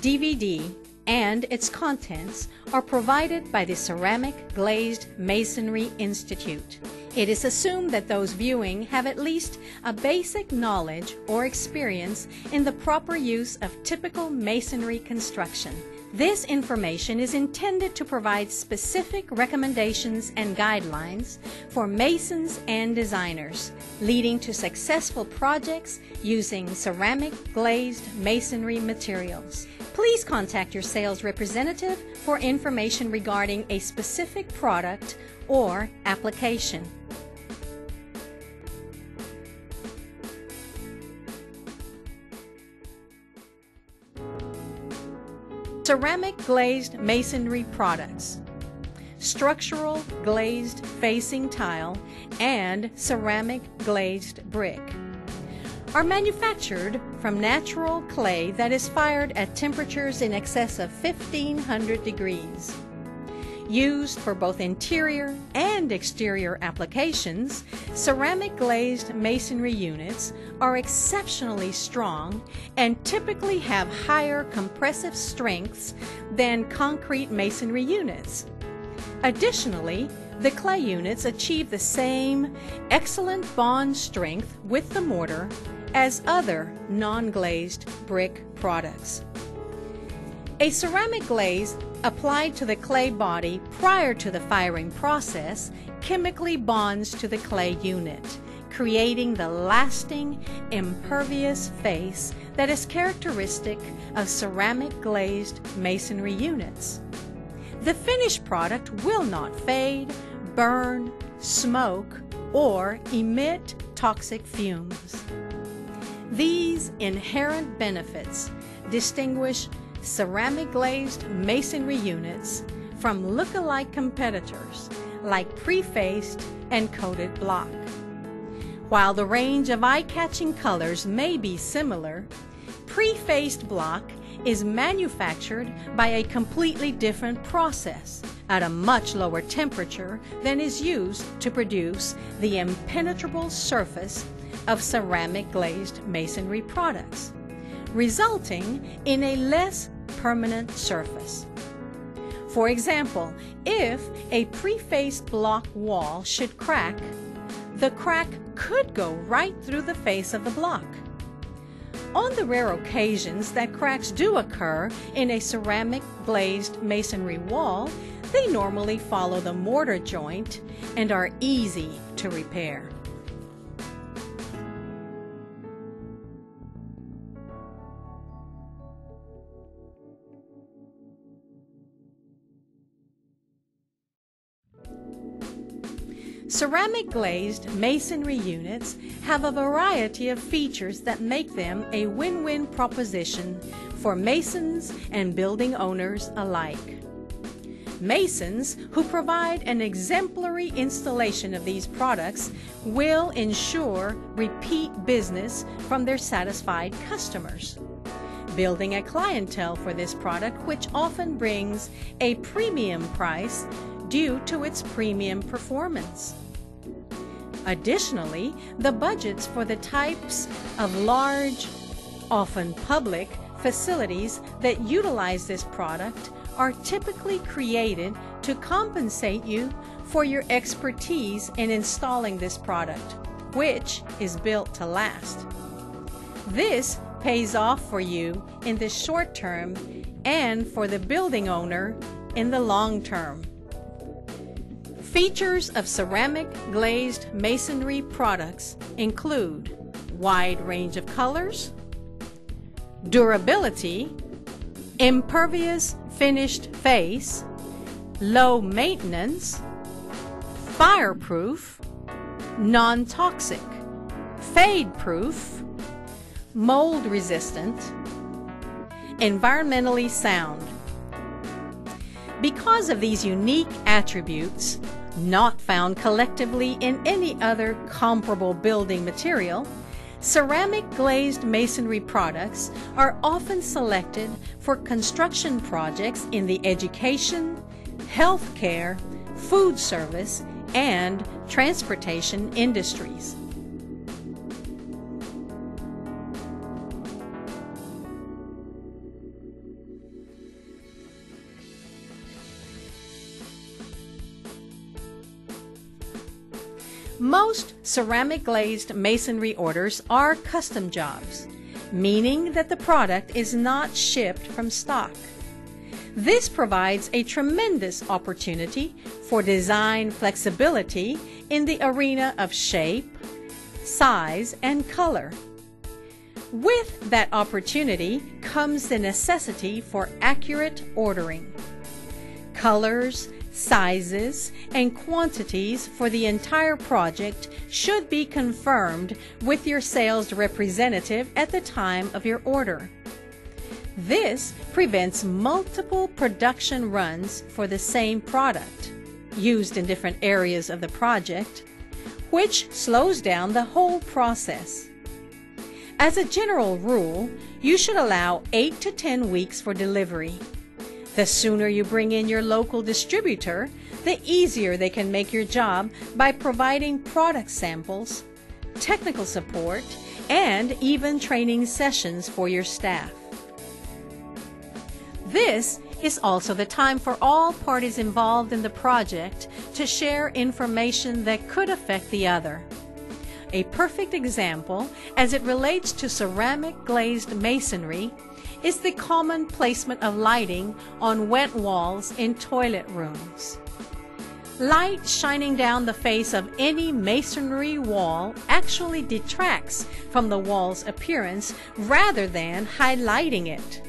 DVD and its contents are provided by the Ceramic Glazed Masonry Institute. It is assumed that those viewing have at least a basic knowledge or experience in the proper use of typical masonry construction. This information is intended to provide specific recommendations and guidelines for masons and designers, leading to successful projects using ceramic glazed masonry materials. Please contact your sales representative for information regarding a specific product or application. Ceramic glazed masonry products, structural glazed facing tile, and ceramic glazed brick are manufactured from natural clay that is fired at temperatures in excess of 1500 degrees. Used for both interior and exterior applications, ceramic glazed masonry units are exceptionally strong and typically have higher compressive strengths than concrete masonry units. Additionally, the clay units achieve the same excellent bond strength with the mortar as other non-glazed brick products. A ceramic glaze applied to the clay body prior to the firing process chemically bonds to the clay unit, creating the lasting, impervious face that is characteristic of ceramic glazed masonry units. The finished product will not fade, burn, smoke, or emit toxic fumes. These inherent benefits distinguish ceramic glazed masonry units from look-alike competitors like pre-faced and coated block. While the range of eye-catching colors may be similar, pre-faced block is manufactured by a completely different process at a much lower temperature than is used to produce the impenetrable surface of ceramic glazed masonry products, resulting in a less permanent surface. For example, if a pre-faced block wall should crack, the crack could go right through the face of the block. On the rare occasions that cracks do occur in a ceramic glazed masonry wall, they normally follow the mortar joint and are easy to repair. Ceramic glazed masonry units have a variety of features that make them a win-win proposition for masons and building owners alike. Masons who provide an exemplary installation of these products will ensure repeat business from their satisfied customers, building a clientele for this product, which often brings a premium price due to its premium performance. Additionally, the budgets for the types of large, often public, facilities that utilize this product are typically created to compensate you for your expertise in installing this product, which is built to last. This pays off for you in the short term and for the building owner in the long term. Features of ceramic glazed masonry products include wide range of colors, durability, impervious finished face, low maintenance, fireproof, non-toxic, fade-proof, mold resistant, environmentally sound. Because of these unique attributes, not found collectively in any other comparable building material, ceramic glazed masonry products are often selected for construction projects in the education, healthcare, food service, and transportation industries. Most ceramic glazed masonry orders are custom jobs, meaning that the product is not shipped from stock. This provides a tremendous opportunity for design flexibility in the arena of shape, size, and color. With that opportunity comes the necessity for accurate ordering. Colors, sizes, and quantities for the entire project should be confirmed with your sales representative at the time of your order. This prevents multiple production runs for the same product, used in different areas of the project, which slows down the whole process. As a general rule, you should allow 8 to 10 weeks for delivery. The sooner you bring in your local distributor, the easier they can make your job by providing product samples, technical support, and even training sessions for your staff. This is also the time for all parties involved in the project to share information that could affect the other. A perfect example, as it relates to ceramic glazed masonry, is the common placement of lighting on wet walls in toilet rooms. Light shining down the face of any masonry wall actually detracts from the wall's appearance rather than highlighting it.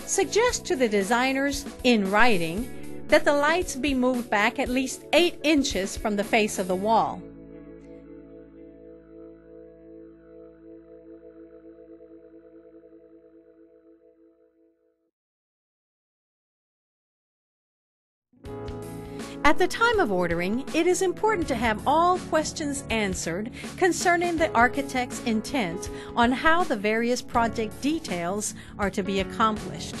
Suggest to the designers in writing that the lights be moved back at least 8 inches from the face of the wall. At the time of ordering, it is important to have all questions answered concerning the architect's intent on how the various project details are to be accomplished.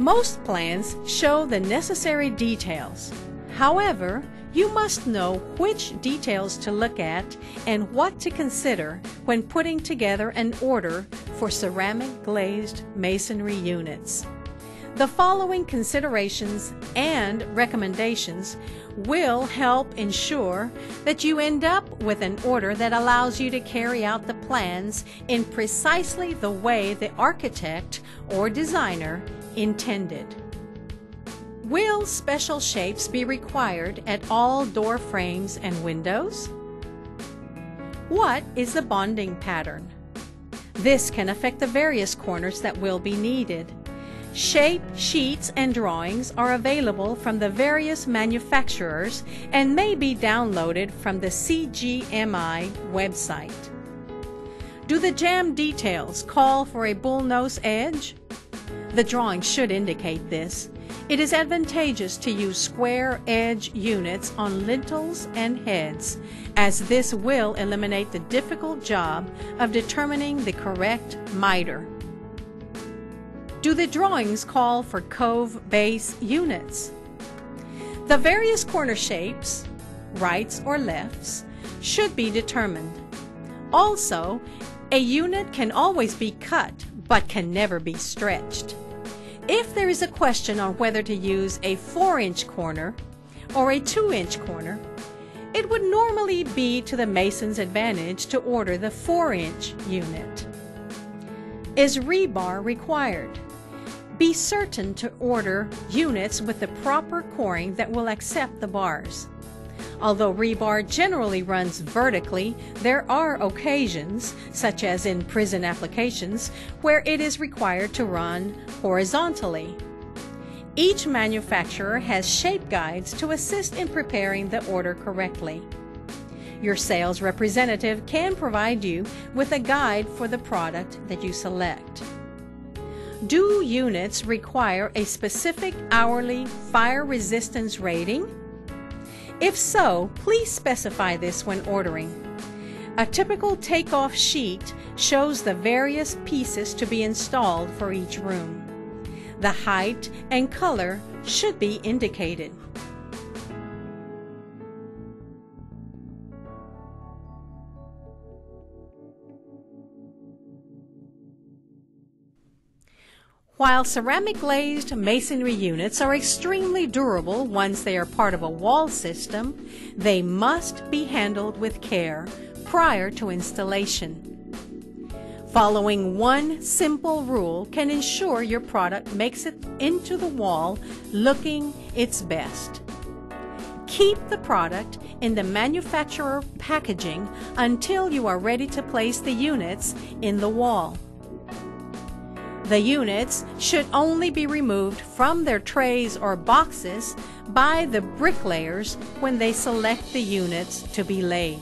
Most plans show the necessary details. However, you must know which details to look at and what to consider when putting together an order for ceramic glazed masonry units. The following considerations and recommendations will help ensure that you end up with an order that allows you to carry out the plans in precisely the way the architect or designer intended. Will special shapes be required at all door frames and windows? What is the bonding pattern? This can affect the various corners that will be needed. Shape sheets and drawings are available from the various manufacturers and may be downloaded from the CGMI website. Do the jamb details call for a bullnose edge? The drawing should indicate this. It is advantageous to use square edge units on lintels and heads, as this will eliminate the difficult job of determining the correct miter. Do the drawings call for cove base units? The various corner shapes, rights or lefts, should be determined. Also, a unit can always be cut but can never be stretched. If there is a question on whether to use a 4-inch corner or a 2-inch corner, it would normally be to the mason's advantage to order the 4-inch unit. Is rebar required? Be certain to order units with the proper coring that will accept the bars. Although rebar generally runs vertically, there are occasions, such as in prison applications, where it is required to run horizontally. Each manufacturer has shape guides to assist in preparing the order correctly. Your sales representative can provide you with a guide for the product that you select. Do units require a specific hourly fire resistance rating? If so, please specify this when ordering. A typical takeoff sheet shows the various pieces to be installed for each room. The height and color should be indicated. While ceramic glazed masonry units are extremely durable once they are part of a wall system, they must be handled with care prior to installation. Following one simple rule can ensure your product makes it into the wall looking its best. Keep the product in the manufacturer packaging until you are ready to place the units in the wall. The units should only be removed from their trays or boxes by the bricklayers when they select the units to be laid.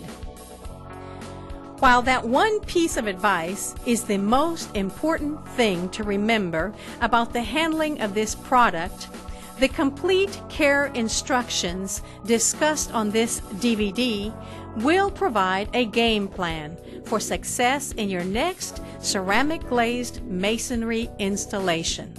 While that one piece of advice is the most important thing to remember about the handling of this product, the complete care instructions discussed on this DVD will provide a game plan for success in your next ceramic glazed masonry installation.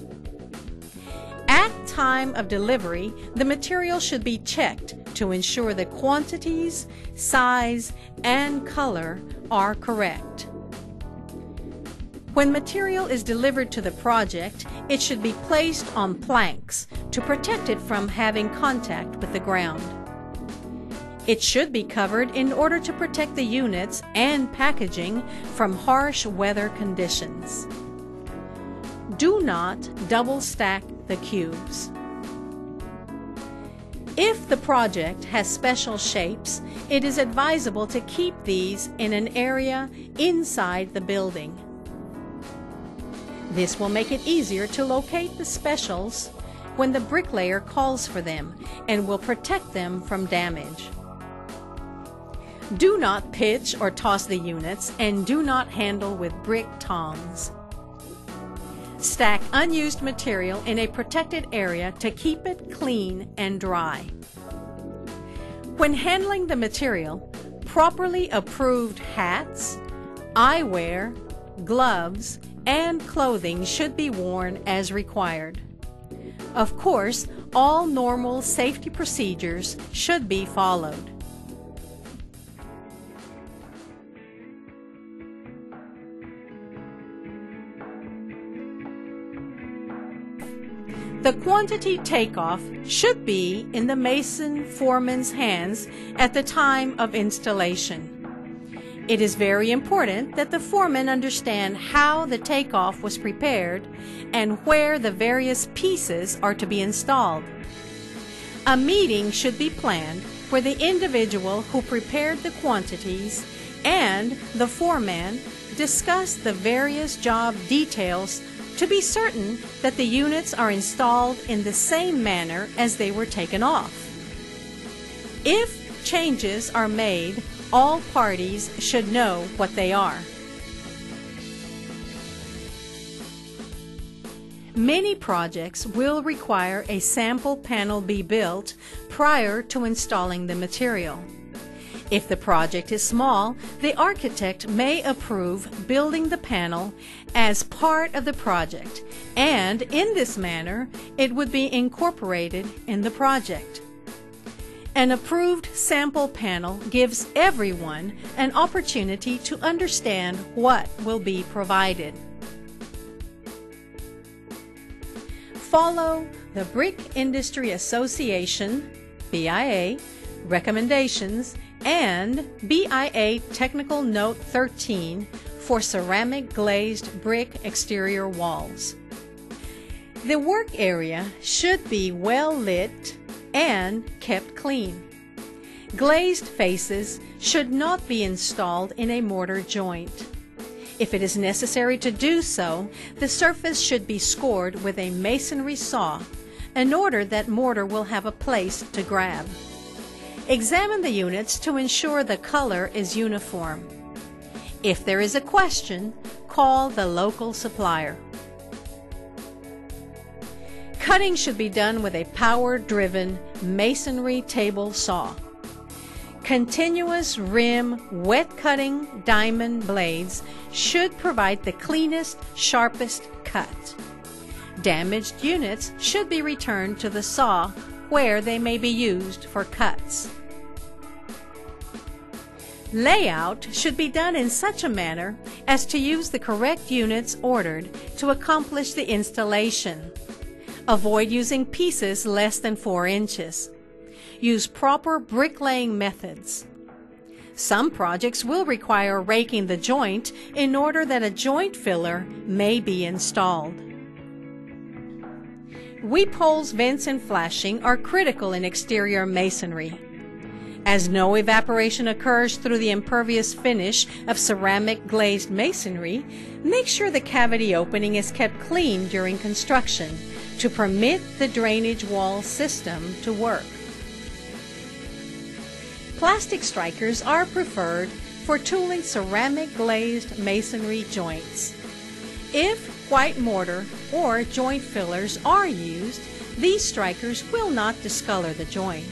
At time of delivery, the material should be checked to ensure the quantities, size, and color are correct. When material is delivered to the project, it should be placed on planks to protect it from having contact with the ground. It should be covered in order to protect the units and packaging from harsh weather conditions. Do not double stack the cubes. If the project has special shapes, it is advisable to keep these in an area inside the building. This will make it easier to locate the specials when the bricklayer calls for them and will protect them from damage. Do not pitch or toss the units, and do not handle with brick tongs. Stack unused material in a protected area to keep it clean and dry. When handling the material, properly approved hats, eyewear, gloves, and clothing should be worn as required. Of course, all normal safety procedures should be followed. The quantity takeoff should be in the mason foreman's hands at the time of installation. It is very important that the foreman understand how the takeoff was prepared and where the various pieces are to be installed. A meeting should be planned where the individual who prepared the quantities and the foreman discuss the various job details to be certain that the units are installed in the same manner as they were taken off. If changes are made, all parties should know what they are. Many projects will require a sample panel be built prior to installing the material. If the project is small, the architect may approve building the panel as part of the project, and in this manner, it would be incorporated in the project. An approved sample panel gives everyone an opportunity to understand what will be provided. Follow the Brick Industry Association, BIA, recommendations and BIA Technical Note 13 for ceramic glazed brick exterior walls. The work area should be well lit and kept clean. Glazed faces should not be installed in a mortar joint. If it is necessary to do so, the surface should be scored with a masonry saw in order that mortar will have a place to grab. Examine the units to ensure the color is uniform. If there is a question, call the local supplier. Cutting should be done with a power-driven masonry table saw. Continuous rim wet cutting diamond blades should provide the cleanest, sharpest cut. Damaged units should be returned to the saw where they may be used for cuts. Layout should be done in such a manner as to use the correct units ordered to accomplish the installation. Avoid using pieces less than 4 inches. Use proper bricklaying methods. Some projects will require raking the joint in order that a joint filler may be installed. Weep holes, vents, and flashing are critical in exterior masonry. As no evaporation occurs through the impervious finish of ceramic glazed masonry, make sure the cavity opening is kept clean during construction to permit the drainage wall system to work. Plastic strikers are preferred for tooling ceramic glazed masonry joints. If white mortar or joint fillers are used, these strikers will not discolor the joint.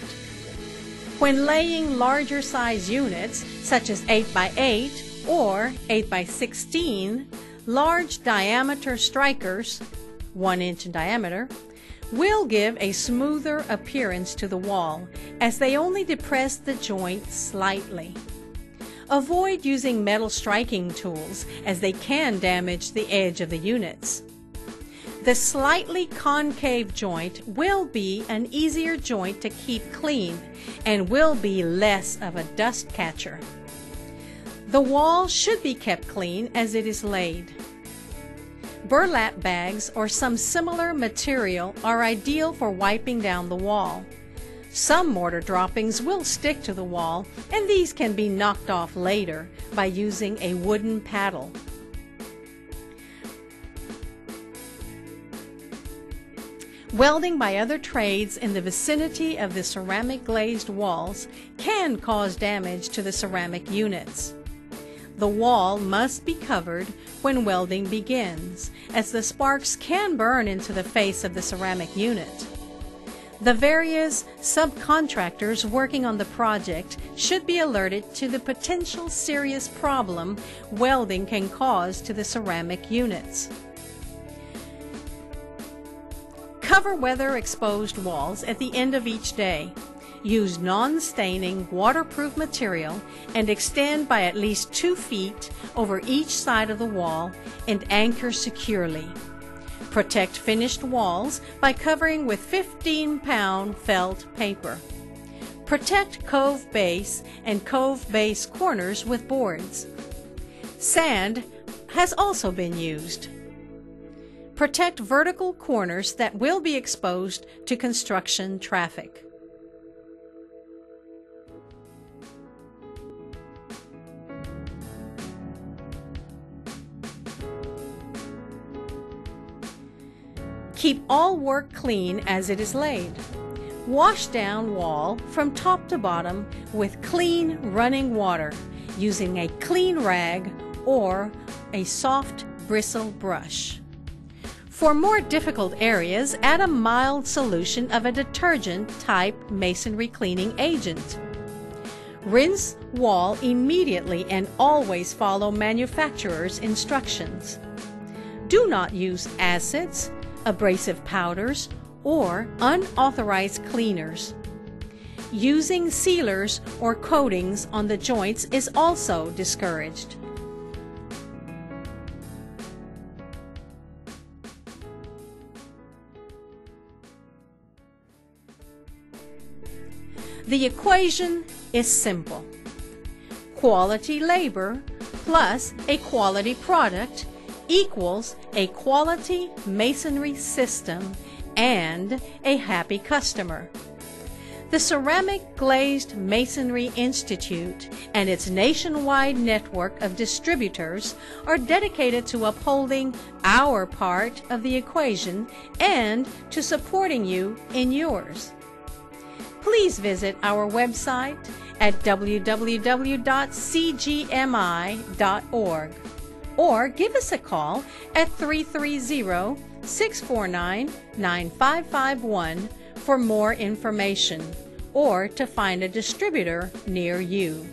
When laying larger size units, such as 8x8 or 8x16, large diameter strikers, 1 inch in diameter, will give a smoother appearance to the wall, as they only depress the joint slightly. Avoid using metal striking tools, as they can damage the edge of the units. The slightly concave joint will be an easier joint to keep clean and will be less of a dust catcher. The wall should be kept clean as it is laid. Burlap bags or some similar material are ideal for wiping down the wall. Some mortar droppings will stick to the wall, and these can be knocked off later by using a wooden paddle. Welding by other trades in the vicinity of the ceramic glazed walls can cause damage to the ceramic units. The wall must be covered when welding begins, as the sparks can burn into the face of the ceramic unit. The various subcontractors working on the project should be alerted to the potential serious problem welding can cause to the ceramic units. Cover weather-exposed walls at the end of each day. Use non-staining, waterproof material and extend by at least 2 feet over each side of the wall and anchor securely. Protect finished walls by covering with 15-pound felt paper. Protect cove base and cove base corners with boards. Sand has also been used. Protect vertical corners that will be exposed to construction traffic. Keep all work clean as it is laid. Wash down wall from top to bottom with clean running water using a clean rag or a soft bristle brush. For more difficult areas, add a mild solution of a detergent-type masonry cleaning agent. Rinse wall immediately and always follow manufacturer's instructions. Do not use acids, abrasive powders, or unauthorized cleaners. Using sealers or coatings on the joints is also discouraged. The equation is simple. Quality labor plus a quality product equals a quality masonry system and a happy customer. The Ceramic Glazed Masonry Institute and its nationwide network of distributors are dedicated to upholding our part of the equation and to supporting you in yours. Please visit our website at www.cgmi.org or give us a call at 330-649-9551 for more information or to find a distributor near you.